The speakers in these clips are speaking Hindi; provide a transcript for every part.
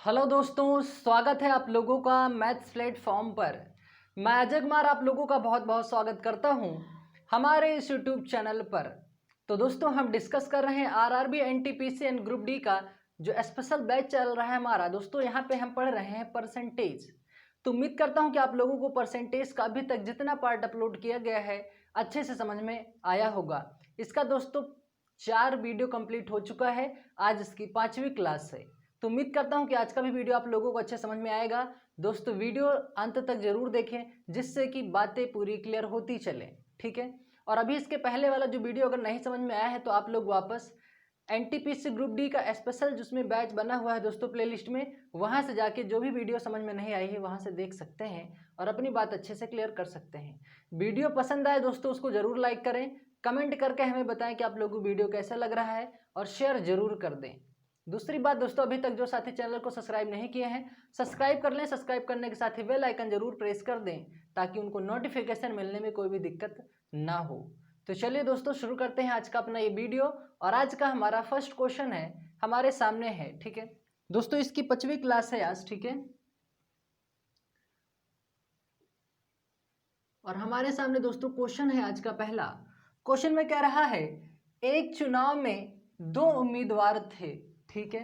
हेलो दोस्तों, स्वागत है आप लोगों का मैथ्स प्लेटफॉर्म पर। मैं अजय कुमार आप लोगों का बहुत बहुत स्वागत करता हूं हमारे इस यूट्यूब चैनल पर। तो दोस्तों, हम डिस्कस कर रहे हैं RRB NTPC and group D का जो स्पेशल बैच चल रहा है हमारा। दोस्तों, यहाँ पे हम पढ़ रहे हैं परसेंटेज। तो उम्मीद करता हूँ कि आप लोगों को परसेंटेज का अभी तक जितना पार्ट अपलोड किया गया है अच्छे से समझ में आया होगा। इसका दोस्तों 4 वीडियो कंप्लीट हो चुका है, आज इसकी 5वीं क्लास है। तो उम्मीद करता हूं कि आज का भी वीडियो आप लोगों को अच्छे समझ में आएगा। दोस्तों, वीडियो अंत तक जरूर देखें जिससे कि बातें पूरी क्लियर होती चले, ठीक है। और अभी इसके पहले वाला जो वीडियो अगर नहीं समझ में आया है तो आप लोग वापस एनटीपीसी ग्रुप डी का स्पेशल जिसमें बैच बना हुआ है दोस्तों प्लेलिस्ट में, वहां से जाके जो भी वीडियो समझ में नहीं आई है वहां से देख सकते हैं और अपनी बात अच्छे से क्लियर कर सकते हैं। वीडियो पसंद आए दोस्तों उसको जरूर लाइक करें, कमेंट करके हमें बताएं कि आप लोगों को वीडियो कैसा लग रहा है और शेयर जरूर कर दें। दूसरी बात दोस्तों, अभी तक जो साथी चैनल को सब्सक्राइब नहीं किए हैं सब्सक्राइब कर लें। सब्सक्राइब करने के साथ ही बेल आइकन जरूर प्रेस कर दें ताकि उनको नोटिफिकेशन मिलने में कोई भी दिक्कत ना हो। तो चलिए दोस्तों, शुरू करते हैं आज का अपना ये वीडियो। और आज का हमारा फर्स्ट क्वेश्चन है हमारे सामने है, ठीक है दोस्तों। इसकी 5वीं क्लास है आज, ठीक है। और हमारे सामने दोस्तों क्वेश्चन है आज का पहला। क्वेश्चन में कह रहा है एक चुनाव में 2 उम्मीदवार थे, ठीक है।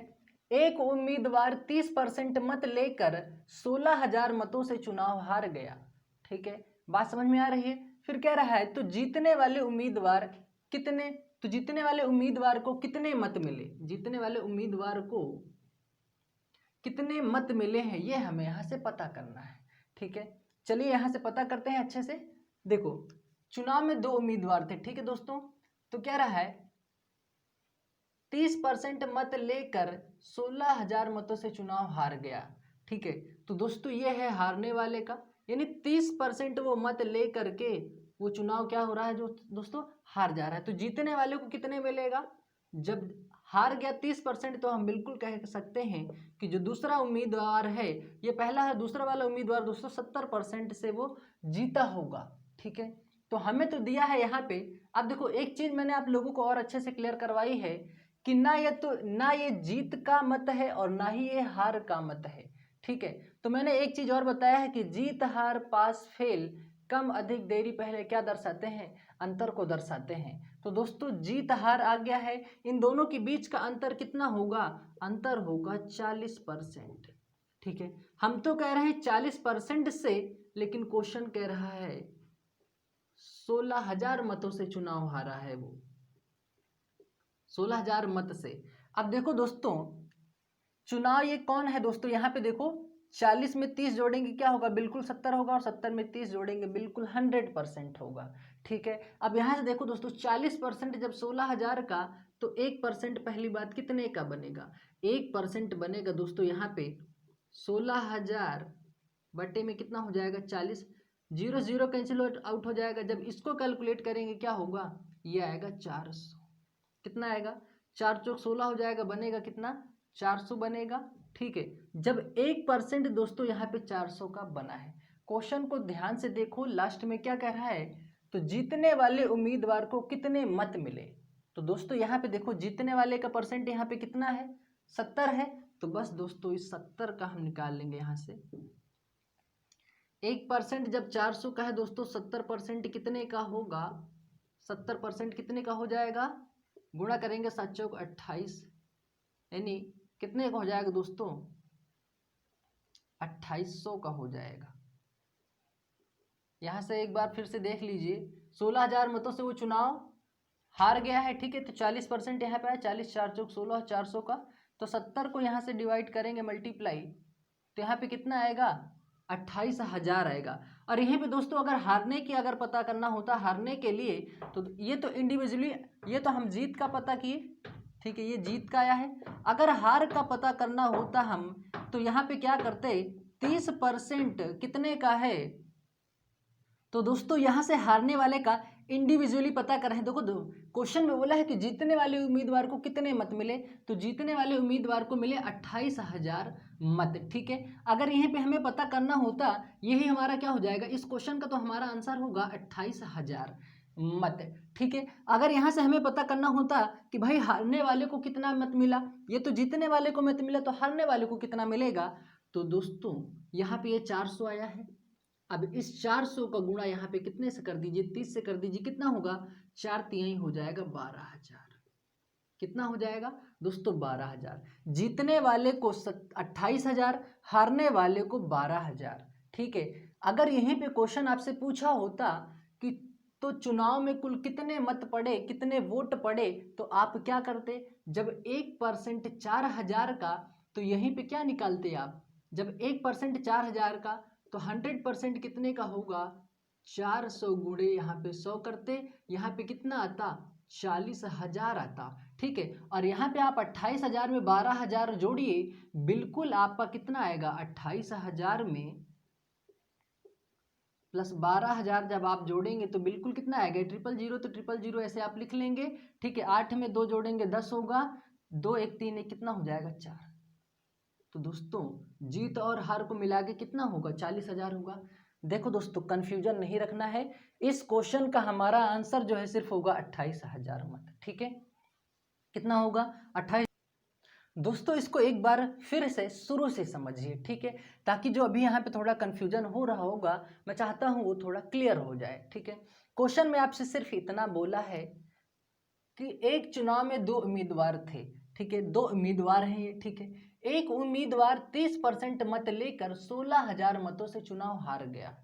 एक उम्मीदवार 30% मत लेकर 16,000 मतों से चुनाव हार गया, ठीक है। बात समझ में आ रही है। फिर कह रहा है तो जीतने वाले उम्मीदवार कितने, तो जीतने वाले उम्मीदवार को कितने मत मिले, जीतने वाले उम्मीदवार को कितने मत मिले हैं ये हमें यहां से पता करना है, ठीक है। चलिए यहां से पता करते हैं अच्छे से। देखो, चुनाव में 2 उम्मीदवार थे, ठीक है दोस्तों। तो क्या रहा है 30% मत लेकर 16,000 मतों से चुनाव हार गया, ठीक है। तो दोस्तों ये है हारने वाले का, यानी 30% वो मत लेकर के वो चुनाव क्या हो रहा है जो दोस्तों हार जा रहा है। तो जीतने वाले को कितने मिलेगा, जब हार गया 30%, तो हम बिल्कुल कह सकते हैं कि जो दूसरा उम्मीदवार है, ये पहला है, दूसरा वाला उम्मीदवार दोस्तों 70% से वो जीता होगा, ठीक है। तो हमें तो दिया है यहाँ पे। अब देखो, एक चीज मैंने आप लोगों को और अच्छे से क्लियर करवाई है कि ना ये जीत का मत है और ना ही ये हार का मत है, ठीक है। तो मैंने एक चीज और बताया है कि जीत हार पास फेल कम अधिक देरी पहले क्या दर्शाते हैं, अंतर को दर्शाते हैं। तो दोस्तों जीत हार आ गया है, इन दोनों के बीच का अंतर कितना होगा, अंतर होगा 40%, ठीक है। हम तो कह रहे हैं 40% से, लेकिन क्वेश्चन कह रहा है 16,000 मतों से चुनाव हारा है वो, 16,000 मत से। अब देखो दोस्तों, चुनाव ये कौन है दोस्तों, यहाँ पे देखो 40 में 30 जोड़ेंगे क्या होगा, बिल्कुल 70 होगा, और 70 में 30 जोड़ेंगे बिल्कुल 100% होगा, ठीक है। अब यहाँ से देखो दोस्तों 40% जब 16,000 का, तो 1% पहली बात कितने का बनेगा, 1% बनेगा दोस्तों यहाँ पे 16,000 बटे में कितना हो जाएगा 40, 0 0 कैंसिल आउट हो जाएगा। जब इसको कैलकुलेट करेंगे क्या होगा, ये आएगा 400। कितना आएगा, 4 चौक 16 हो जाएगा, बनेगा कितना 400 बनेगा, ठीक है। जब 1% दोस्तों यहाँ पे 400 का बना है। क्वेश्चन को ध्यान से देखो, लास्ट में क्या कह रहा है, तो जीतने वाले उम्मीदवार को कितने मत मिले। तो दोस्तों यहाँ पे देखो जीतने वाले का परसेंट यहाँ पे कितना है, 70 है। तो बस दोस्तों इस 70 का हम निकाल लेंगे यहाँ से। 1% जब 400 का है दोस्तों, 70% कितने का होगा, 70% कितने का हो जाएगा, गुणा करेंगे 7 चौक 28, यानी कितने का हो जाएगा दोस्तों, 2800 का हो जाएगा। यहां से एक बार फिर से देख लीजिए, 16,000 मतों से वो चुनाव हार गया है, ठीक है। तो 40% यहाँ पे है, 40 4 चौक 16, 400 का, तो 70 को यहाँ से डिवाइड करेंगे मल्टीप्लाई, तो यहाँ पे कितना आएगा 28,000 आएगा। और यहीं पे दोस्तों अगर हारने की अगर पता करना होता, हारने के लिए, तो ये तो इंडिविजुअली, ये तो हम जीत का पता किए, ठीक है, ये जीत का आया है। अगर हार का पता करना होता हम, तो यहाँ पे क्या करते, 30% कितने का है, तो दोस्तों यहाँ से हारने वाले का इंडिविजुअली पता कर रहे हैं। देखो क्वेश्चन में बोला है कि जीतने वाले उम्मीदवार को कितने मत मिले, तो जीतने वाले उम्मीदवार को मिले 28,000 मत, ठीक है। अगर यहीं पे हमें पता करना होता, यही हमारा क्या हो जाएगा, इस क्वेश्चन का तो हमारा आंसर होगा 28,000, मत। ठीक है, अगर यहाँ से हमें पता करना होता कि भाई हारने वाले को कितना मत मिला, ये तो जीतने वाले को मत मिला, तो हारने वाले को कितना मिलेगा। तो दोस्तों यहाँ पे ये 400 आया है। अब इस 400 का गुणा यहाँ पे कितने से कर दीजिए, 30 से कर दीजिए, कितना होगा, 4 तिहाई हो जाएगा 12,000। कितना हो जाएगा दोस्तों, 12,000। जीतने वाले को 28,000, हारने वाले को 12,000। ठीक है, अगर यहीं पे क्वेश्चन आपसे पूछा होता कि तो चुनाव में कुल कितने मत पड़े, कितने वोट पड़े, तो आप क्या करते, जब 1% 4,000 का, तो यहीं पे क्या निकालते आप, जब 1% 4,000 का, तो 100% कितने का होगा, 400 गुणे यहाँ पे 100 करते, यहाँ पे कितना आता, 40,000 आता। ठीक है, और यहाँ पे आप 28,000 में 12,000 जोड़िए, बिल्कुल आपका कितना आएगा, 28,000 में प्लस 12,000 जब आप जोड़ेंगे तो बिल्कुल कितना आएगा, 000 तो 000 ऐसे आप लिख लेंगे। ठीक है, 8 में 2 जोड़ेंगे 10 होगा, 2 1 3 1 कितना हो जाएगा, 4। तो दोस्तों जीत और हार को मिला के कितना होगा, 40,000 होगा। देखो दोस्तों कंफ्यूजन नहीं रखना है, इस क्वेश्चन का हमारा आंसर जो है सिर्फ होगा 28,000 मत। ठीक है, कितना होगा, 28। दोस्तों इसको एक बार फिर से शुरू से समझिए, ठीक है, ताकि जो अभी यहाँ पे थोड़ा कंफ्यूजन हो रहा होगा, मैं चाहता हूँ वो थोड़ा क्लियर हो जाए। ठीक है, क्वेश्चन में आपसे सिर्फ इतना बोला है कि एक चुनाव में 2 उम्मीदवार थे। ठीक है, 2 उम्मीदवार हैं ये। ठीक है, एक उम्मीदवार 30% मत लेकर 16,000 मतों से चुनाव हार गया।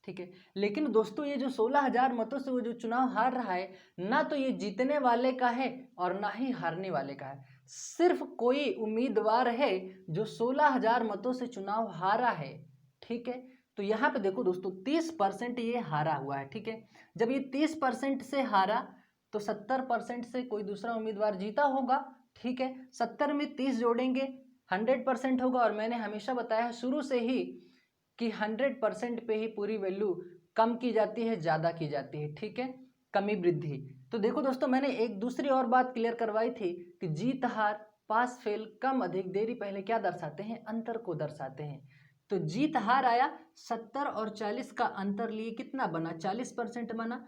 ठीक है, लेकिन दोस्तों ये जो 16,000 मतों से वो जो चुनाव हार रहा है, ना तो ये जीतने वाले का है और ना ही हारने वाले का है, सिर्फ कोई उम्मीदवार है जो 16,000 मतों से चुनाव हारा है। ठीक है, तो यहाँ पे देखो दोस्तों 30% ये हारा हुआ है। ठीक है, जब ये 30% से हारा तो 70% से कोई दूसरा उम्मीदवार जीता होगा। ठीक है, 70 में 30 जोड़ेंगे 100% होगा, और मैंने हमेशा बताया है शुरू से ही कि 100% पे ही पूरी वैल्यू कम की जाती है, ज़्यादा की जाती है। ठीक है, कमी वृद्धि। तो देखो दोस्तों मैंने एक दूसरी और बात क्लियर करवाई थी कि जीत हार, पास फेल, कम अधिक, देरी पहले क्या दर्शाते हैं, अंतर को दर्शाते हैं। तो जीत हार आया, 70 और 40 का अंतर लिए कितना बना, 40% बना।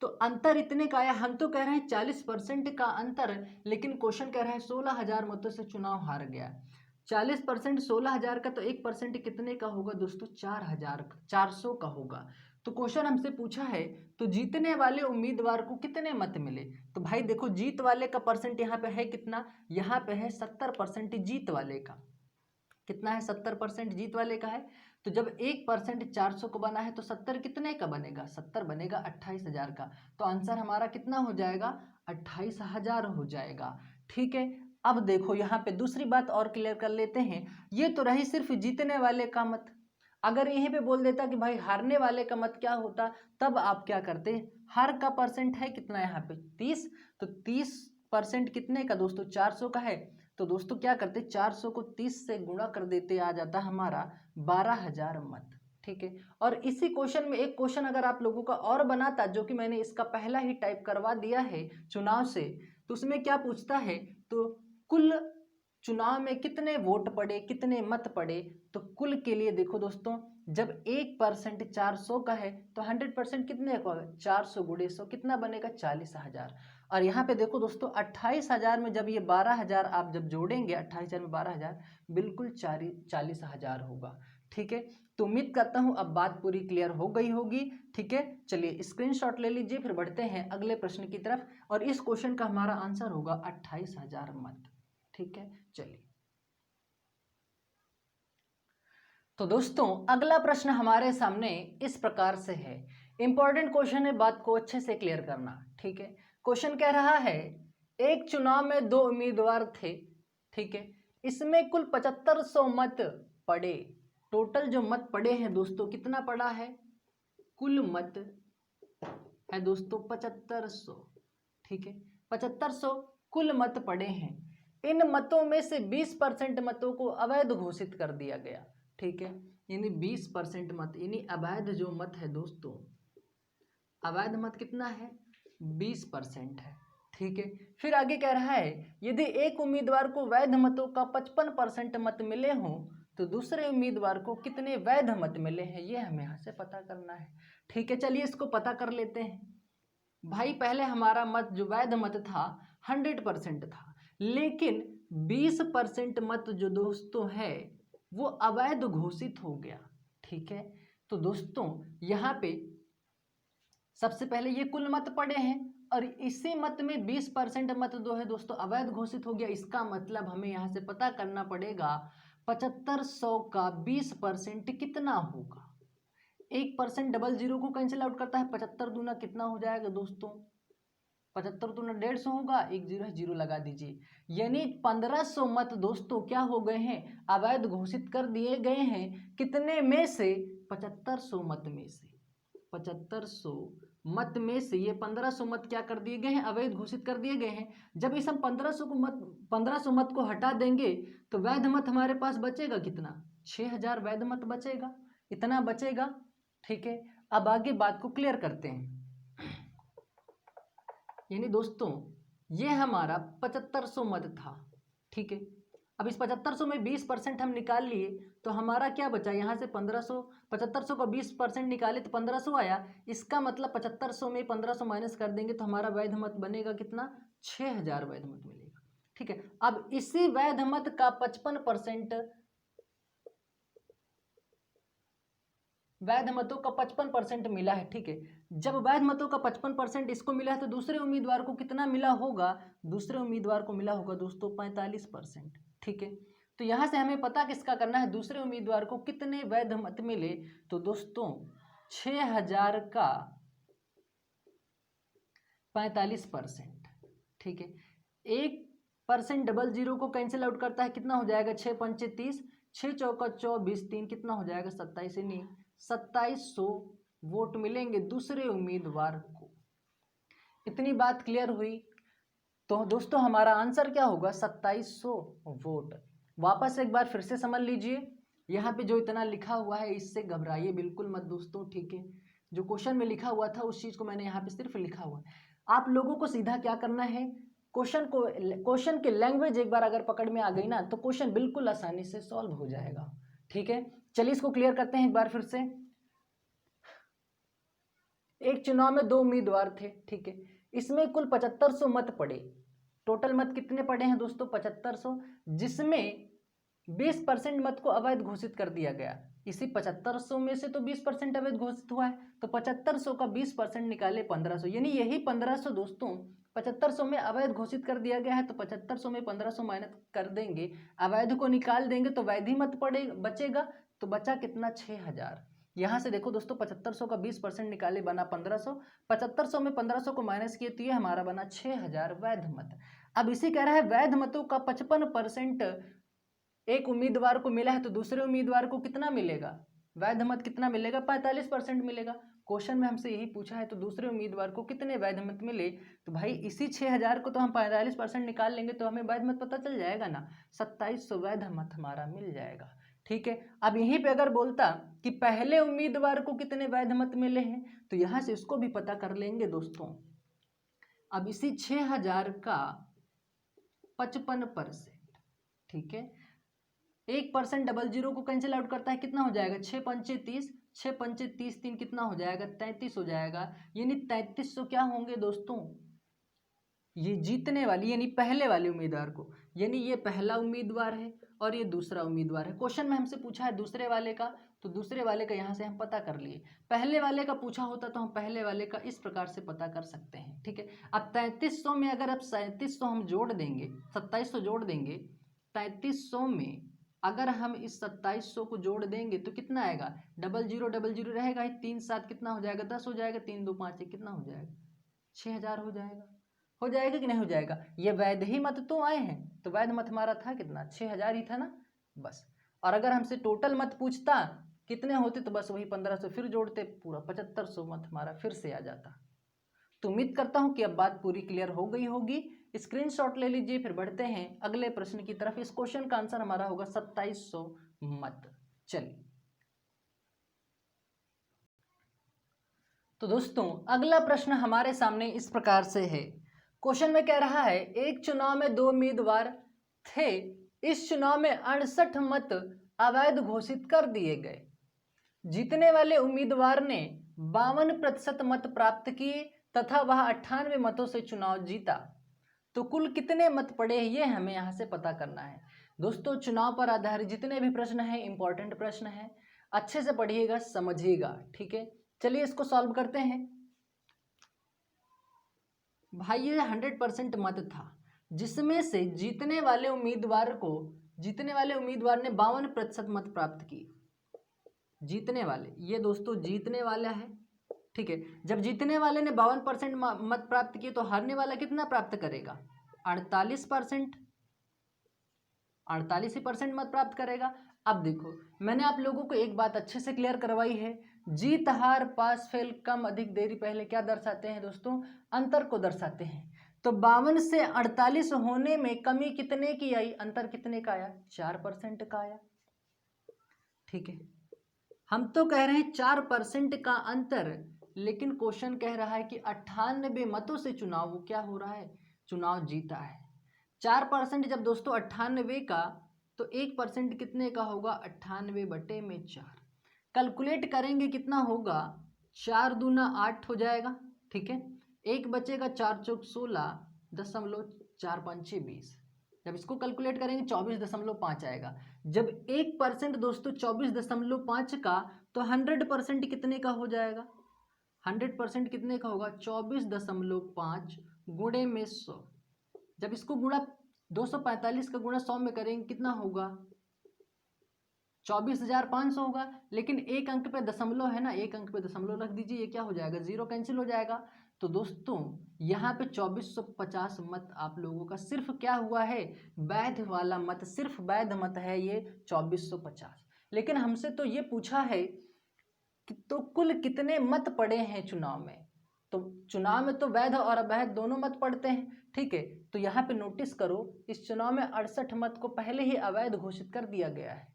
तो अंतर इतने का आया, हम तो कह रहे हैं 40% का अंतर, लेकिन क्वेश्चन कह रहा है 16,000 मतों से चुनाव हार गया। 40% 16,000 का, तो 1% कितने का होगा दोस्तों, 400 का होगा। तो क्वेश्चन हमसे पूछा है तो जीतने वाले उम्मीदवार को कितने मत मिले। तो भाई देखो जीत वाले का परसेंट यहाँ पे है कितना, यहाँ पे है 70% जीत वाले का। कितना है, 70% जीत वाले का है। तो जब 1% 400 को बना है तो 70 कितने का बनेगा, 70 बनेगा 28,000 का। तो आंसर हमारा कितना हो जाएगा, 28,000 हो जाएगा। ठीक है, अब देखो यहाँ पे दूसरी बात और क्लियर कर लेते हैं। ये तो रही सिर्फ जीतने वाले का मत, अगर यहीं पे बोल देता कि भाई हारने वाले का मत क्या होता, तब आप क्या करते, हार का परसेंट है कितना यहाँ पे 30, तो 30% कितने का दोस्तों, 400 का है। तो दोस्तों क्या करते, 400 को 30 से गुणा कर देते, आ जाता हमारा 12,000 मत। ठीक है, और इसी क्वेश्चन में एक क्वेश्चन अगर आप लोगों का और बनाता, जो कि मैंने इसका पहला ही टाइप करवा दिया है चुनाव से, तो उसमें क्या पूछता है, तो कुल चुनाव में कितने वोट पड़े, कितने मत पड़े। तो कुल के लिए देखो दोस्तों, जब 1% 400 का है तो 100% कितने का होगा, 400 गुणे 100 कितना बनेगा, 40,000। और यहाँ पे देखो दोस्तों 28,000 में जब ये 12,000 आप जब जोड़ेंगे, 28,000 में 12,000 बिल्कुल 40,000 होगा। ठीक है, तो उम्मीद करता हूँ अब बात पूरी क्लियर हो गई होगी। ठीक है, चलिए स्क्रीनशॉट ले लीजिए, फिर बढ़ते हैं अगले प्रश्न की तरफ, और इस क्वेश्चन का हमारा आंसर होगा 28,000 मत। ठीक है, चलिए तो दोस्तों अगला प्रश्न हमारे सामने इस प्रकार से है, इंपॉर्टेंट क्वेश्चन है, बात को अच्छे से क्लियर करना। ठीक है, क्वेश्चन कह रहा है एक चुनाव में 2 उम्मीदवार थे। ठीक है, इसमें कुल 7500 मत पड़े। टोटल जो मत पड़े हैं दोस्तों कितना पड़ा है, कुल मत है दोस्तों 7500। ठीक है, 7500 कुल मत पड़े हैं। इन मतों में से 20% मतों को अवैध घोषित कर दिया गया। ठीक है, यानी 20% मत, यानी अवैध जो मत है दोस्तों, अवैध मत कितना है, 20% है। ठीक है, फिर आगे कह रहा है यदि एक उम्मीदवार को वैध मतों का 55% मत मिले हों तो दूसरे उम्मीदवार को कितने वैध मत मिले हैं, ये हमें यहाँ से पता करना है। ठीक है, चलिए इसको पता कर लेते हैं। भाई पहले हमारा मत जो वैध मत था 100% था, लेकिन 20% मत जो दोस्तों है वो अवैध घोषित हो गया। ठीक है, तो दोस्तों यहाँ पे सबसे पहले ये कुल मत पड़े हैं और इसी मत में 20% मत जो है दोस्तों अवैध घोषित हो गया। इसका मतलब हमें यहाँ से पता करना पड़ेगा 7500 का 20% कितना होगा। 1% डबल जीरो को कैंसिल आउट करता है, 75 दूना कितना हो जाएगा दोस्तों, 75 दूना 150 होगा, एक जीरो है जीरो लगा दीजिए, यानी 1500 मत दोस्तों क्या हो गए हैं, अवैध घोषित कर दिए गए हैं। कितने में से, 7500 मत में से, 7500 मत में से ये 1500 मत क्या कर दिए गए हैं, अवैध घोषित कर दिए गए हैं। जब इस हम 1500 मत को हटा देंगे तो वैध मत हमारे पास बचेगा कितना, 6000 वैध मत बचेगा, इतना बचेगा। ठीक है, अब आगे बात को क्लियर करते हैं। यानी दोस्तों ये हमारा 7500 मत था। ठीक है, अब इस 7500 में 20% हम निकाल लिए तो हमारा क्या बचा, यहाँ से 1500, 7500 का 20% निकाले तो 1500 आया। इसका मतलब 7500 में 1500 माइनस कर देंगे तो हमारा वैध मत बनेगा कितना, 6000 वैध मत मिलेगा। ठीक है, अब इसी वैध मत का 55% वैध मतों का 55% मिला है। ठीक है, जब वैध मतों का 55% इसको मिला है तो दूसरे उम्मीदवार को कितना मिला होगा, दूसरे उम्मीदवार को मिला होगा दोस्तों 45%। ठीक है, तो यहां से हमें पता किसका करना है, दूसरे उम्मीदवार को कितने वैध मत मिले, तो दोस्तों 6000 का 45%। ठीक है, 1% डबल जीरो को कैंसिल आउट करता है, कितना हो जाएगा, 6 पंचे 30, 6 चौका 24, 3 कितना हो जाएगा 27, नहीं 2700 वोट मिलेंगे दूसरे उम्मीदवार को। इतनी बात क्लियर हुई। तो दोस्तों हमारा आंसर क्या होगा, 2700 वोट। वापस एक बार फिर से समझ लीजिए, यहाँ पे जो इतना लिखा हुआ है इससे घबराइए बिल्कुल मत दोस्तों। ठीक है, जो क्वेश्चन में लिखा हुआ था उस चीज़ को मैंने यहाँ पे सिर्फ लिखा हुआ है। आप लोगों को सीधा क्या करना है, क्वेश्चन की लैंग्वेज एक बार अगर पकड़ में आ गई ना तो क्वेश्चन बिल्कुल आसानी से सॉल्व हो जाएगा। ठीक है, चलिए इसको क्लियर करते हैं एक बार फिर से। एक चुनाव में 2 उम्मीदवार थे। ठीक है, इसमें कुल 7500 मत पड़े। टोटल मत कितने पड़े हैं दोस्तों, 7500, जिसमें 20% मत को अवैध घोषित कर दिया गया। इसी 7500 में से तो 20% अवैध घोषित हुआ है, तो 7500 का 20% निकाले 1500, यानी यही 1500 दोस्तों 7500 में अवैध घोषित कर दिया गया है। तो 7500 में 1500 माइनस कर देंगे, अवैध को निकाल देंगे तो वैधी मत पड़े बचेगा, तो बचा कितना, 6000। यहाँ से देखो दोस्तों 7500 का 20% निकाले बना 1500, 7500 में 1500 को माइनस किए तो ये हमारा बना 6000 वैध मत। अब इसी कह रहा है वैध मतों का 55% एक उम्मीदवार को मिला है तो दूसरे उम्मीदवार को कितना मिलेगा, वैध मत कितना मिलेगा, 45% मिलेगा। क्वेश्चन में हमसे यही पूछा है तो दूसरे उम्मीदवार को कितने वैध मत मिले, तो भाई इसी 6000 को तो हम 45% निकाल लेंगे तो हमें वैध मत पता चल जाएगा ना, 2700 वैध मत हमारा मिल जाएगा। ठीक है, अब यहीं पे अगर बोलता कि पहले उम्मीदवार को कितने वैध मत मिले हैं तो यहाँ से इसको भी पता कर लेंगे दोस्तों। अब इसी 6000 का 55%, ठीक है, 1% डबल जीरो को कैंसिल आउट करता है, कितना हो जाएगा, 6 पंचे 30, 6 पंचे 30, 3 कितना हो जाएगा, 33 हो जाएगा। यानी 3300 क्या होंगे दोस्तों, ये जीतने वाली यानी पहले वाले उम्मीदवार को, यानी ये पहला उम्मीदवार है और ये दूसरा उम्मीदवार है। क्वेश्चन में हमसे पूछा है दूसरे वाले का, तो दूसरे वाले का यहाँ से हम पता कर लिए। पहले वाले का पूछा होता तो हम पहले वाले का इस प्रकार से पता कर सकते हैं। ठीक है, अब 3300 में अगर अब 3700 हम जोड़ देंगे, 2700 जोड़ देंगे, 3300 में अगर हम इस 2700 को जोड़ देंगे तो कितना आएगा, डबल जीरो रहेगा, 3 7 कितना हो जाएगा, 10 हो जाएगा, 3 2 5 कितना हो जाएगा, 6000 हो जाएगा। हो जाएगा कि नहीं हो जाएगा, ये वैध ही मत तो आए हैं, तो वैध मत हमारा था कितना, 6000 ही था ना, बस। और अगर हमसे टोटल मत पूछता कितने होते तो बस वही 1500 फिर जोड़ते, पूरा 7500 मत हमारा फिर से आ जाता। तो उम्मीद करता हूं कि अब बात पूरी क्लियर हो गई होगी। स्क्रीनशॉट ले लीजिए, फिर बढ़ते हैं अगले प्रश्न की तरफ। इस क्वेश्चन का आंसर हमारा होगा 2700 मत। चलिए तो दोस्तों अगला प्रश्न हमारे सामने इस प्रकार से है। क्वेश्चन में कह रहा है एक चुनाव में 2 उम्मीदवार थे, इस चुनाव में 68 मत अवैध घोषित कर दिए गए। जीतने वाले उम्मीदवार ने 52% मत प्राप्त किए तथा वह 98 मतों से चुनाव जीता तो कुल कितने मत पड़े, ये हमें यहाँ से पता करना है। दोस्तों चुनाव पर आधारित जितने भी प्रश्न हैं इंपॉर्टेंट प्रश्न हैं, अच्छे से पढ़िएगा, समझिएगा, ठीक है। चलिए इसको सॉल्व करते हैं। भाई ये 100% मत था, जिसमें से जीतने वाले उम्मीदवार ने 52% मत प्राप्त किए। जीतने वाले, ये दोस्तों जीतने वाला है, ठीक है। जब जीतने वाले ने 52% मत प्राप्त किए तो हारने वाला कितना प्राप्त करेगा? 48%। 48% मत प्राप्त करेगा। अब देखो मैंने आप लोगों को एक बात अच्छे से क्लियर करवाई है, जीत हार पास फेल कम अधिक देरी पहले क्या दर्शाते हैं दोस्तों? अंतर को दर्शाते हैं। तो 52 से 48 होने में कमी कितने की आई? अंतर कितने का आया? 4% का आया, ठीक है। हम तो कह रहे हैं 4% का अंतर, लेकिन क्वेश्चन कह रहा है कि 98 मतों से चुनाव वो क्या हो रहा है? चुनाव जीता है। 4% जब दोस्तों 98 का, तो 1% कितने का होगा? 98/4। कैलकुलेट करेंगे कितना होगा? 4 दूना 8 हो जाएगा, ठीक है। एक बचेगा 4 चौक 16 दशमलव 4 पंचे 20। जब इसको कैलकुलेट करेंगे 24.5 आएगा। जब 1% दोस्तों 24.5 का, तो 100% कितने का हो जाएगा? 100% कितने का होगा? 24.5 गुणे में 100। जब इसको गुणा 245 का गुणा 100 में करेंगे कितना होगा? 24,500 होगा। लेकिन एक अंक पे दशमलव है ना, एक अंक पे दशमलव रख दीजिए, ये क्या हो जाएगा? जीरो कैंसिल हो जाएगा। तो दोस्तों यहाँ पे 2450 मत आप लोगों का सिर्फ क्या हुआ है? वैध वाला मत, सिर्फ वैध मत है ये 2450। लेकिन हमसे तो ये पूछा है कि तो कुल कितने मत पड़े हैं चुनाव में। तो चुनाव में तो वैध और अवैध दोनों मत पड़ते हैं, ठीक है। तो यहाँ पे नोटिस करो, इस चुनाव में 68 मत को पहले ही अवैध घोषित कर दिया गया है,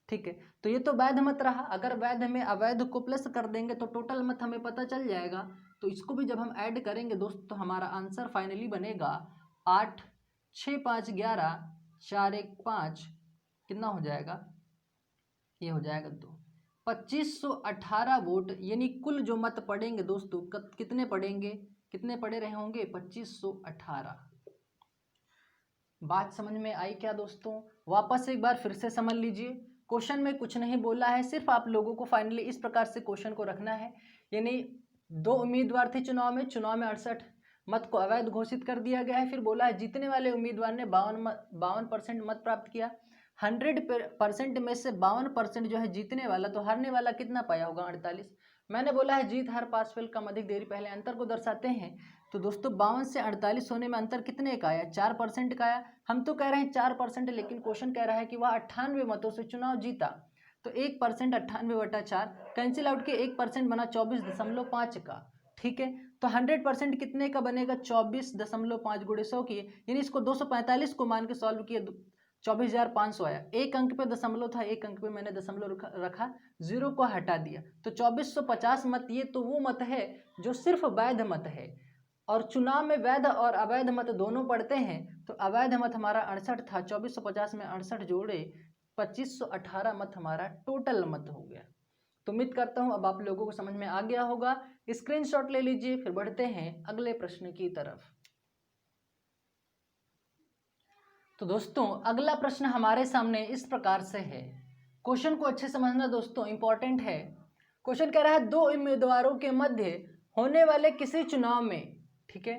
ठीक है। तो ये तो वैध मत रहा। अगर वैध में अवैध को प्लस कर देंगे तो टोटल मत हमें पता चल जाएगा। तो इसको भी जब हम ऐड करेंगे दोस्त, तो हमारा आंसर फाइनली बनेगा 8 6 5 11 4 1 5, कितना हो जाएगा? ये हो जाएगा 2, 2518 वोट। यानी कुल जो मत पड़ेंगे दोस्तों, कितने पड़ेंगे? कितने पड़े रहे होंगे? 2518। बात समझ में आई क्या दोस्तों? वापस एक बार फिर से समझ लीजिए, क्वेश्चन में कुछ नहीं बोला है, सिर्फ आप लोगों को फाइनली इस प्रकार से क्वेश्चन को रखना है। यानी 2 उम्मीदवार थे चुनाव में 68 मत को अवैध घोषित कर दिया गया है। फिर बोला है जीतने वाले उम्मीदवार ने 52% मत प्राप्त किया। 100% में से 52% जो है जीतने वाला, तो हारने वाला कितना पाया होगा? 48। मैंने बोला है जीत हार पास फेल कम अधिक देरी पहले अंतर को दर्शाते हैं। तो दोस्तों 52 से 48 होने में अंतर कितने का आया? 4% का आया। हम तो कह रहे हैं 4%, लेकिन क्वेश्चन कह रहा है कि वह 98 मतों से चुनाव जीता। तो 1% 98/4 कैंसिल आउट के 1% बना 24.5 का, ठीक है। तो 100% कितने का बनेगा? 24.5 गुणे 100 किए, यानी इसको 245 को मान के सॉल्व किए, 24,500 आया। एक अंक पे दशमलव था, एक अंक पे मैंने दशमलव रखा, जीरो को हटा दिया, तो 2450 मत। ये तो वो मत है जो सिर्फ वैध मत है, और चुनाव में वैध और अवैध मत दोनों पड़ते हैं। तो अवैध मत हमारा 68 था, 2450 में 68 जोड़े 2518 मत हमारा टोटल मत हो गया। तो उम्मीद करता हूं अब आप लोगों को समझ में आ गया होगा। स्क्रीनशॉट ले लीजिए, फिर बढ़ते हैं अगले प्रश्न की तरफ। तो दोस्तों अगला प्रश्न हमारे सामने इस प्रकार से है। क्वेश्चन को अच्छे समझना दोस्तों, इंपॉर्टेंट है। क्वेश्चन कह रहा है 2 उम्मीदवारों के मध्य होने वाले किसी चुनाव में, ठीक है,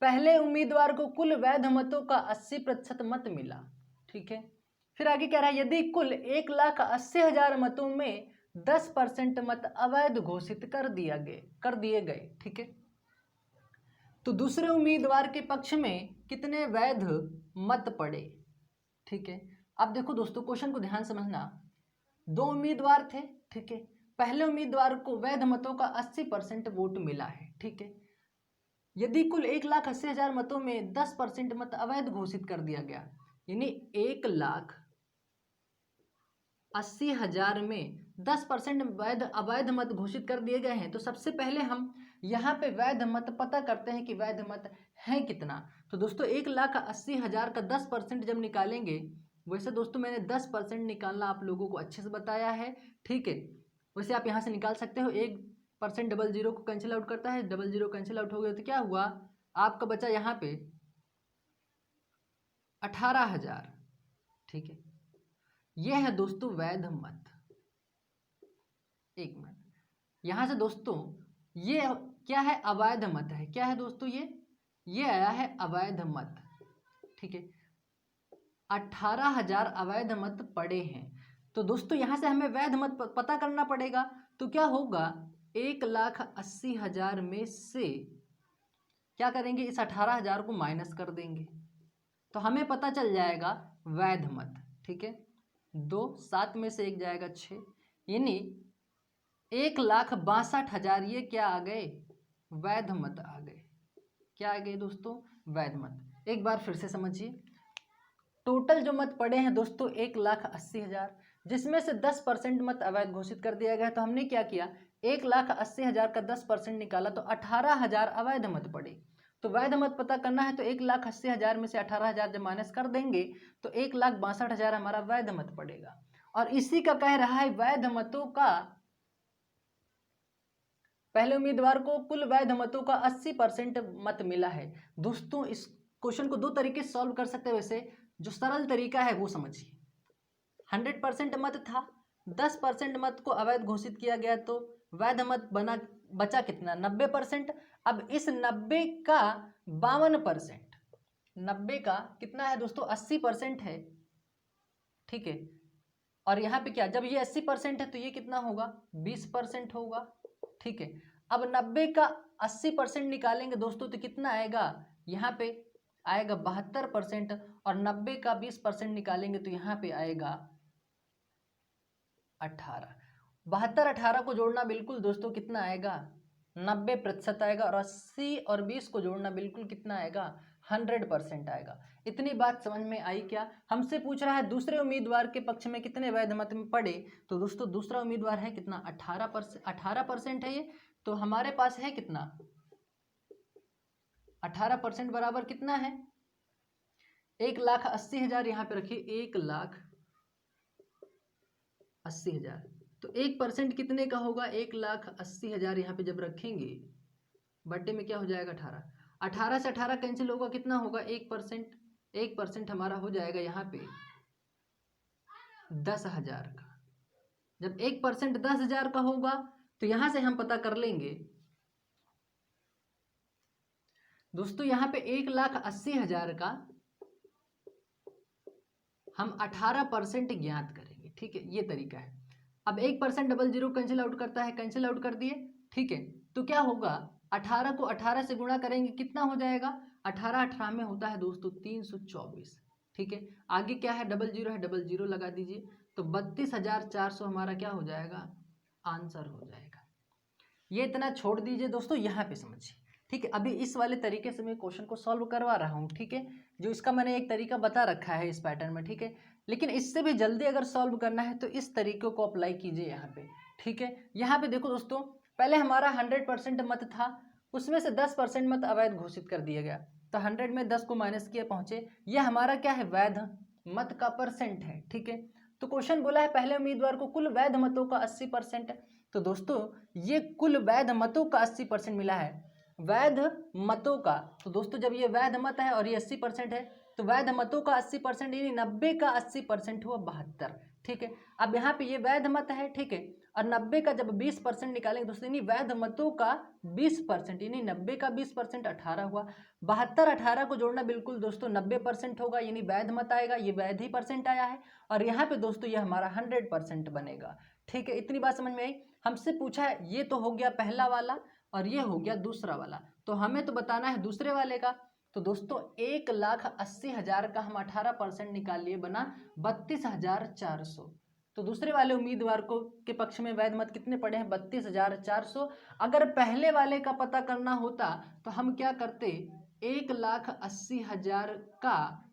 पहले उम्मीदवार को कुल वैध मतों का 80% मत मिला, ठीक है। फिर आगे कह रहा है यदि कुल 1,80,000 मतों में 10% मत अवैध घोषित कर दिए गए, ठीक है, तो दूसरे उम्मीदवार के पक्ष में कितने वैध मत पड़े, ठीक है। अब देखो दोस्तों क्वेश्चन को ध्यान समझना। 2 उम्मीदवार थे, ठीक है। पहले उम्मीदवार को वैध मतों का 80% वोट मिला है, ठीक है। यदि कुल 1,80,000 मतों में 10% मत अवैध घोषित कर दिया गया, यानी 1,80,000 में 10% वैध अवैध मत घोषित कर दिए गए हैं, तो सबसे पहले हम यहाँ पे वैध मत पता करते हैं कि वैध मत है कितना। तो दोस्तों 1,80,000 का 10% जब निकालेंगे, वैसे दोस्तों मैंने 10% निकालना आप लोगों को अच्छे से बताया है, ठीक है। वैसे आप यहाँ से निकाल सकते हो, परसेंट डबल जीरो को कैंसिल आउट करता है, डबल जीरो कैंसिल आउट हो गया तो क्या हुआ आपका बचा यहाँ पे 18,000। ठीक है, यह है दोस्तों वैध मत। एक मिनट, यहां से दोस्तों ये क्या है, अवैध मत है। क्या है दोस्तों, ये आया है अवैध मत। ठीक है, 18,000 अवैध मत पड़े हैं। तो दोस्तों यहां से हमें वैध मत पता करना पड़ेगा। तो क्या होगा, 1,80,000 में से क्या करेंगे, इस 18,000 को माइनस कर देंगे तो हमें पता चल जाएगा वैध मत। ठीक है, 2 7 में से 1 जाएगा 6, यानी 1,62,000 ये क्या आ गए, वैध मत आ गए। क्या आ गए दोस्तों, वैध मत। एक बार फिर से समझिए, टोटल जो मत पड़े हैं दोस्तों 1,80,000, जिसमें से 10% मत अवैध घोषित कर दिया गया। तो हमने क्या किया, 1,80,000 का 10% निकाला तो 18,000 अवैध मत पड़े। तो वैध मत पता करना है तो 1,80,000 में से 18,000 जब माइनस कर देंगे तो 1,62,000 हमारा वैध मत पड़ेगा। और इसी का कह रहा है वैध मतों का, पहले उम्मीदवार को कुल वैध मतों का 80% मत मिला है। दोस्तों इस क्वेश्चन को दो तरीके से सॉल्व कर सकते हैं। वैसे जो सरल तरीका है वो समझिए, 100% मत था, 10% मत को अवैध घोषित किया गया तो वैध मत बचा कितना, 90%। अब इस 90 का 52%, 90 का कितना है दोस्तों, 80% है। ठीक है, और यहाँ पे क्या, जब ये 80% है तो ये कितना होगा, 20% होगा। ठीक है, अब 90 का 80% निकालेंगे दोस्तों तो कितना आएगा, यहाँ पे आएगा 72%, और 90 का 20% निकालेंगे तो यहाँ पे आएगा 18। 72 18 को जोड़ना बिल्कुल दोस्तों कितना आएगा, 90% आएगा, और 80 और 20 को जोड़ना बिल्कुल कितना आएगा, 100% आएगा। इतनी बात समझ में आई क्या। हमसे पूछ रहा है दूसरे उम्मीदवार के पक्ष में कितने वैध मत में पड़े। तो दोस्तों दूसरा उम्मीदवार है कितना, 18% है ये। तो हमारे पास है कितना, 18% बराबर कितना है, 1,80,000। यहाँ पे रखिए 1,80,000। तो 1% कितने का होगा, 1,80,000 यहाँ पे जब रखेंगे बट्टे में क्या हो जाएगा, 18। 18 से 18 कैंसिल होगा, कितना होगा, 1%। 1% हमारा हो जाएगा यहाँ पे 10,000 का। जब 1% 10,000 का होगा तो यहाँ से हम पता कर लेंगे दोस्तों, यहाँ पे 1,80,000 का हम 18% ज्ञात करेंगे। ठीक है, ये तरीका है। अब 1% डबल जीरो कैंसिल आउट करता है, कैंसिल आउट कर दिए। ठीक है, तो क्या होगा, 18 को 18 से गुणा करेंगे कितना हो जाएगा, 18 18 में होता है दोस्तों 324। ठीक है, आगे क्या है, डबल जीरो है, डबल जीरो लगा दीजिए तो 32,400 हमारा क्या हो जाएगा, आंसर हो जाएगा। ये इतना छोड़ दीजिए दोस्तों, यहाँ पे समझिए। ठीक है, अभी इस वाले तरीके से मैं क्वेश्चन को सॉल्व करवा रहा हूँ। ठीक है, जो इसका मैंने एक तरीका बता रखा है इस पैटर्न में। ठीक है, लेकिन इससे भी जल्दी अगर सॉल्व करना है तो इस तरीके को अप्लाई कीजिए यहाँ पे। ठीक है, यहाँ पे देखो दोस्तों, पहले हमारा 100% मत था, उसमें से 10% मत अवैध घोषित कर दिया गया। तो 100 में 10 को माइनस किया पहुंचे, यह हमारा क्या है, वैध मत का परसेंट है। ठीक है, तो क्वेश्चन बोला है पहले उम्मीदवार को कुल वैध मतों का 80%। तो दोस्तों ये कुल वैध मतों का 80% मिला है, वैध मतों का। तो दोस्तों जब ये वैध मत है और ये 80% है तो वैध मतों का 80% यानी 90 का 80% हुआ 72। ठीक है, अब यहाँ पे ये वैध मत है। ठीक है, और 90 का जब 20% निकालेंगे दोस्तों, यानी वैध मतों का 20%, यानी 90 का 20% 18 हुआ। 72 18 को जोड़ना बिल्कुल दोस्तों 90% होगा, यानी वैध मत आएगा, ये वैध ही परसेंट आया है। और यहाँ पे दोस्तों ये हमारा 100% बनेगा। ठीक है, इतनी बात समझ में आई। हमसे पूछा है, ये तो हो गया पहला वाला और ये हो गया दूसरा वाला, तो हमें तो बताना है दूसरे वाले का। तो दोस्तों 1,80,000 का हम 18% निकाल लिए, बना 32,400। तो दूसरे वाले उम्मीदवार को के पक्ष में वैध मत कितने पड़े हैं, 32,400। अगर पहले वाले का पता करना होता तो हम क्या करते, 1,80,000 का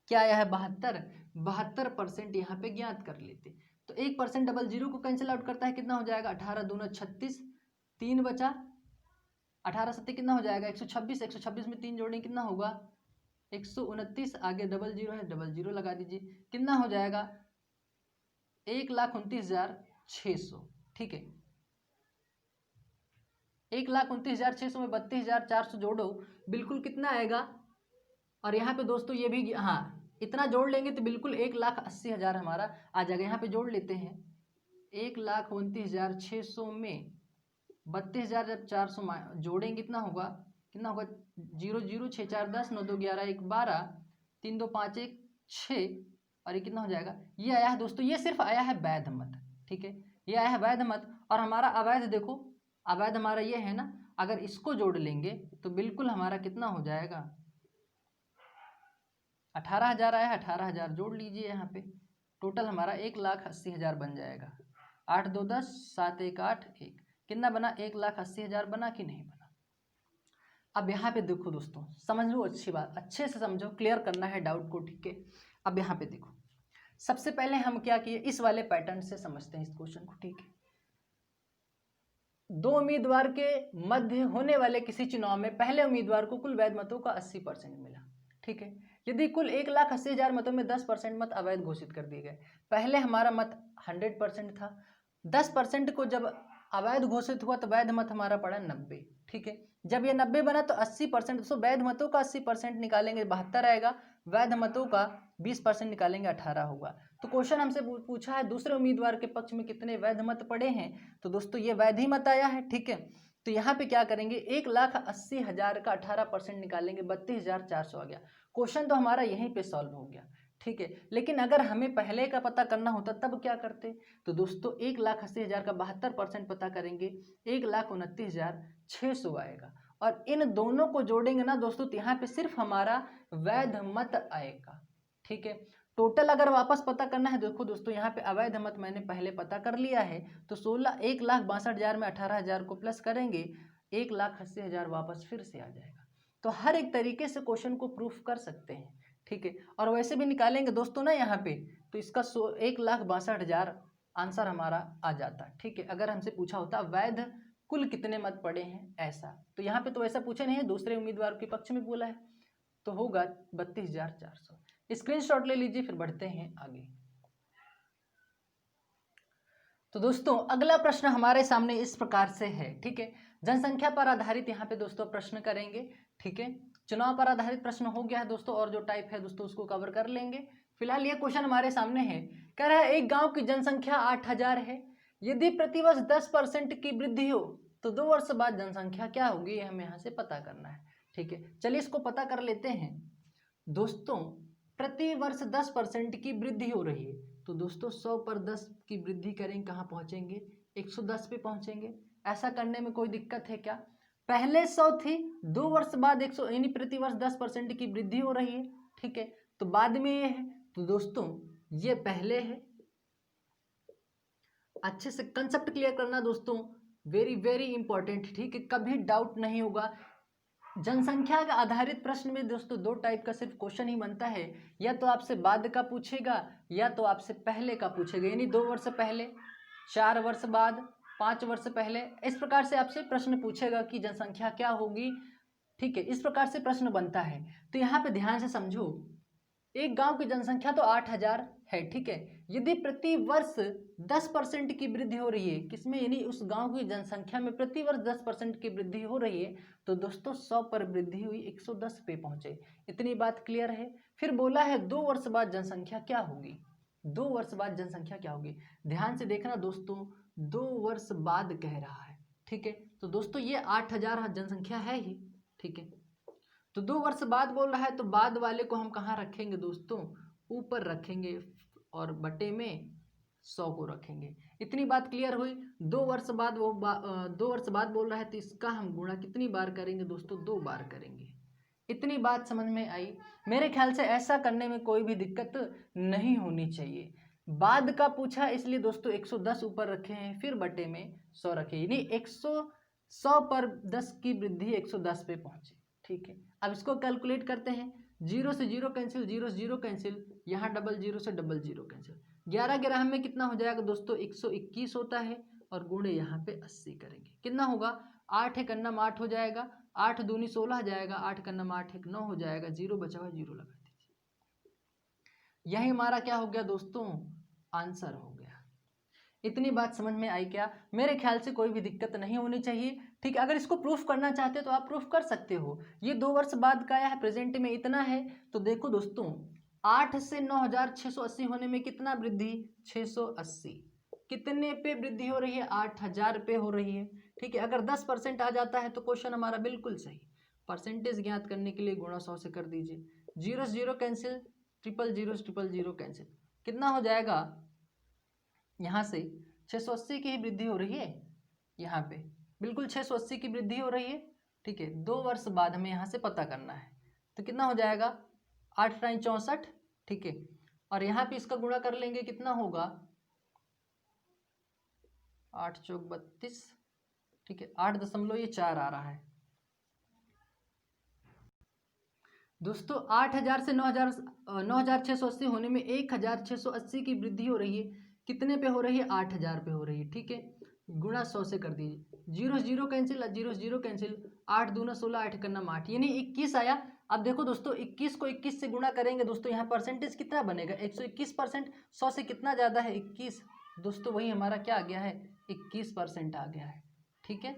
क्या आया है, 72% यहाँ पे ज्ञात कर लेते। तो 1% डबल जीरो को कैंसिल आउट करता है, कितना हो जाएगा, 18 दूना 36, 3 बचा, 18 सत्ते कितना हो जाएगा, 126। 126 में 3 जोड़ने कितना होगा, 129। आगे डबल जीरो है, डबल जीरो लगा दीजिए, कितना हो जाएगा, 1,29,600। ठीक है, 1,29,600 में 32,400 जोड़ो, बिल्कुल कितना आएगा। और यहाँ पे दोस्तों ये भी, हाँ इतना जोड़ लेंगे तो बिल्कुल 1,80,000 हमारा आ जाएगा। यहाँ पे जोड़ लेते हैं, 1,29,600 में 32,000 जब 400 जोड़ेंगे कितना होगा, 0 0 6 4 10 9 2 11 1 12 3 2 5 1 6, और ये कितना हो जाएगा, ये आया है दोस्तों। ये सिर्फ आया है वैध मत, ठीक है, ये आया है वैध मत। और हमारा अवैध देखो, अवैध हमारा ये है ना, अगर इसको जोड़ लेंगे तो बिल्कुल हमारा कितना हो जाएगा, 18,000 आया है, 18,000 जोड़ लीजिए यहाँ पे, टोटल हमारा 1,80,000 बन जाएगा। 8 2 10 7 1 8 1, कितना बना, 1,80,000 बना कि नहीं बना। अब यहाँ पे देखो दोस्तों, समझ लो, अच्छी बात, अच्छे से समझो, क्लियर करना है डाउट को, ठीक है। अब यहाँ पे देखो, सबसे पहले हम क्या किए, इस वाले पैटर्न से समझते हैं इस क्वेश्चन को, ठीक है। दो उम्मीदवार के मध्य होने वाले किसी चुनाव में पहले उम्मीदवार को कुल वैध मतों का 80% मिला, ठीक है। यदि कुल 1,80,000 मतों में 10% मत अवैध घोषित कर दिए गए, पहले हमारा मत 100% था, 10% को जब अवैध घोषित हुआ तो वैध मत हमारा पड़ा 90, ठीक है। जब ये 90 बना तो 80%, तो वैध मतों का 80% निकालेंगे 72 आएगा, वैध मतों का 20% निकालेंगे 18 होगा। तो क्वेश्चन हमसे पूछा है दूसरे उम्मीदवार के पक्ष में कितने वैध मत पड़े हैं, तो दोस्तों ये वैध ही मत आया है, ठीक है। तो यहाँ पे क्या करेंगे, 1,80,000 का 18% निकालेंगे, 32,400 आ गया। क्वेश्चन तो हमारा यहीं पे सॉल्व हो गया, ठीक है। लेकिन अगर हमें पहले का पता करना होता तब क्या करते, तो दोस्तों 1,80,000 का 72% पता करेंगे, 1,29,600 आएगा। और इन दोनों को जोड़ेंगे ना दोस्तों, तो यहाँ पे सिर्फ हमारा वैध मत आएगा, ठीक है। टोटल अगर वापस पता करना है, देखो दोस्तों यहाँ पे अवैध मत मैंने पहले पता कर लिया है, तो 1,62,000 में 18,000 को प्लस करेंगे, 1,80,000 वापस फिर से आ जाएगा। तो हर एक तरीके से क्वेश्चन को प्रूफ कर सकते हैं, ठीक है। और वैसे भी निकालेंगे दोस्तों ना यहाँ पे, तो इसका 1,62,000 आंसर हमारा आ जाता, ठीक है। अगर हमसे पूछा होता वैध कुल कितने मत पड़े हैं ऐसा, तो यहाँ पे तो ऐसा पूछे नहीं है, दूसरे उम्मीदवार के पक्ष में बोला है, तो होगा 32,400। स्क्रीनशॉट ले लीजिए, फिर बढ़ते हैं आगे। तो दोस्तों अगला प्रश्न हमारे सामने इस प्रकार से है, ठीक है। जनसंख्या पर आधारित यहाँ पे दोस्तों प्रश्न करेंगे, ठीक है। चुनाव पर आधारित प्रश्न हो गया है दोस्तों, और जो टाइप है दोस्तों उसको कवर कर लेंगे। फिलहाल ये क्वेश्चन हमारे सामने है, कह रहा है एक गांव की जनसंख्या 8,000 है, यदि प्रतिवर्ष 10% की वृद्धि हो तो 2 वर्ष बाद जनसंख्या क्या होगी, ये हमें यहाँ से पता करना है, ठीक है। चलिए इसको पता कर लेते हैं दोस्तों। प्रति वर्ष 10% की वृद्धि हो रही है, तो दोस्तों 100 पर 10 की वृद्धि करेंगे, कहाँ पहुँचेंगे, 110 पे पहुँचेंगे। ऐसा करने में कोई दिक्कत है क्या, पहले 100 थी, 2 वर्ष बाद 100, यानी प्रति वर्ष 10% की वृद्धि हो रही है, ठीक है। तो बाद में ये है, तो दोस्तों ये पहले है, अच्छे से कंसेप्ट क्लियर करना दोस्तों, वेरी वेरी इंपॉर्टेंट, ठीक है, कभी डाउट नहीं होगा। जनसंख्या का आधारित प्रश्न में दोस्तों 2 टाइप का सिर्फ क्वेश्चन ही बनता है, या तो आपसे बाद का पूछेगा या तो आपसे पहले का पूछेगा, यानी 2 वर्ष पहले, 4 वर्ष बाद, 5 वर्ष पहले, इस प्रकार से आपसे प्रश्न पूछेगा कि जनसंख्या क्या होगी, ठीक है। इस प्रकार से प्रश्न बनता है। तो यहाँ पे ध्यान से समझो, एक गांव की जनसंख्या तो 8,000 है, ठीक है। यदि प्रति वर्ष 10% की वृद्धि हो रही है, किसमें, यानी उस गांव की जनसंख्या में प्रति वर्ष 10% की वृद्धि हो रही है, तो दोस्तों 100 पर वृद्धि हुई, 110 पे पहुंचे। इतनी बात क्लियर है। फिर बोला है 2 वर्ष बाद जनसंख्या क्या होगी, 2 वर्ष बाद जनसंख्या क्या होगी, ध्यान से देखना दोस्तों, 2 वर्ष बाद कह रहा है, ठीक है। तो दोस्तों ये 8,000 जनसंख्या है ही, ठीक है। तो 2 वर्ष बाद बोल रहा है, तो बाद वाले को हम कहाँ रखेंगे दोस्तों, ऊपर रखेंगे, और बटे में 100 को रखेंगे। इतनी बात क्लियर हुई। 2 वर्ष बाद 2 वर्ष बाद बोल रहा है, तो इसका हम गुणा कितनी बार करेंगे दोस्तों, 2 बार करेंगे। इतनी बात समझ में आई। मेरे ख्याल से ऐसा करने में कोई भी दिक्कत नहीं होनी चाहिए। बाद का पूछा इसलिए दोस्तों 110 ऊपर रखे हैं, फिर बटे में 100 रखे, यानी 100 पर 10 की वृद्धि 110 पे पहुंचे, ठीक है। अब इसको कैलकुलेट करते हैं, 0 से 0 कैंसिल, 0 से 0 कैंसिल, यहाँ डबल 0 से डबल 0 कैंसिल, 11 ग्राम में कितना हो जाएगा दोस्तों, 121 होता है, और गुणे यहाँ पे 80 करेंगे, कितना होगा, 8 एक अन्नम 8 हो जाएगा, 8 दूनी 16 जाएगा, 8 का अन्नम 8 एक 9 हो जाएगा, 0 बचा हुआ 0 लगा दीजिए। यही हमारा क्या हो गया दोस्तों, आंसर हो गया। इतनी बात समझ में आई क्या? मेरे ख्याल से कोई भी दिक्कत नहीं होनी चाहिए, ठीक है। अगर इसको प्रूफ करना चाहते हो तो आप प्रूफ कर सकते हो। ये 2 वर्ष बाद का आया है, प्रेजेंट में इतना है। तो देखो दोस्तों, 8 से 9680 होने में कितना वृद्धि? 680। कितने पे वृद्धि हो रही है? 8000 पे हो रही है, ठीक है। अगर 10% आ जाता है तो क्वेश्चन हमारा बिल्कुल सही। परसेंटेज ज्ञात करने के लिए गुणा 100 से कर दीजिए। Zero zero cancel, triple zero cancel, कितना हो जाएगा? यहाँ से 680 की ही वृद्धि हो रही है, यहाँ पे बिल्कुल 680 की वृद्धि हो रही है, ठीक है। 2 वर्ष बाद हमें यहाँ से पता करना है, तो कितना हो जाएगा? 8 9 64, ठीक है। और यहाँ पे इसका गुणा कर लेंगे, कितना होगा? 8 चौक 32, ठीक है। 8.4 आ रहा है दोस्तों। 8000 से 9680 होने में 1680 की वृद्धि हो रही है। कितने पे हो रही है? 8000 पे हो रही है, ठीक है। गुणा 100 से कर दीजिए। Zero zero cancel, zero zero cancel, 8 दूना 16, 8 का नाम 8, यानी 21 आया। अब देखो दोस्तों, 21 को 21 से गुणा करेंगे दोस्तों, यहाँ परसेंटेज कितना बनेगा? 121%। 100 से कितना ज़्यादा है? 21 दोस्तों, वही हमारा क्या आ गया है? 21% आ गया है, ठीक है।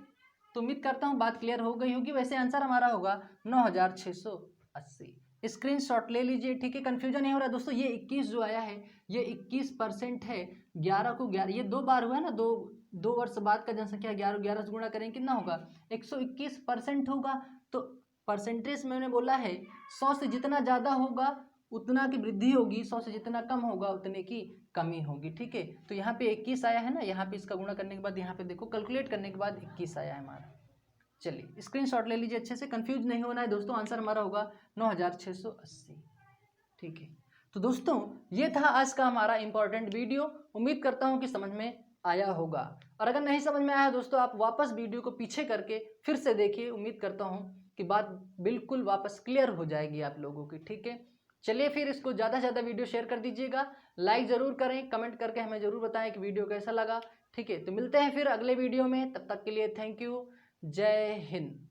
तो उम्मीद करता हूँ बात क्लियर हो गई होगी। वैसे आंसर हमारा होगा 9680। स्क्रीनशॉट ले लीजिए, ठीक है। कंफ्यूजन नहीं हो रहा दोस्तों, ये 21 जो आया है ये 21% है। 11 को 11, ये 2 बार हुआ है ना, 2 वर्ष बाद का जनसंख्या 11 11 से गुणा करेंगे, कितना होगा? 121% होगा। तो परसेंटेज मैंने बोला है 100 से जितना ज़्यादा होगा उतना की वृद्धि होगी, 100 से जितना कम होगा उतने की कमी होगी, ठीक है। तो यहाँ पे 21 आया है ना, यहाँ पे इसका गुणा करने के बाद यहाँ पे देखो कैलकुलेट करने के बाद 21 आया है हमारा। चलिए स्क्रीनशॉट ले लीजिए अच्छे से, कंफ्यूज नहीं होना है दोस्तों। आंसर हमारा होगा 9680, ठीक है। तो दोस्तों ये था आज का हमारा इंपॉर्टेंट वीडियो। उम्मीद करता हूँ कि समझ में आया होगा, और अगर नहीं समझ में आया दोस्तों, आप वापस वीडियो को पीछे करके फिर से देखिए। उम्मीद करता हूँ कि बात बिल्कुल वापस क्लियर हो जाएगी आप लोगों की, ठीक है। चलिए फिर इसको ज़्यादा से ज़्यादा वीडियो शेयर कर दीजिएगा, लाइक ज़रूर करें, कमेंट करके हमें ज़रूर बताएं कि वीडियो कैसा लगा, ठीक है। तो मिलते हैं फिर अगले वीडियो में, तब तक के लिए थैंक यू, जय हिंद।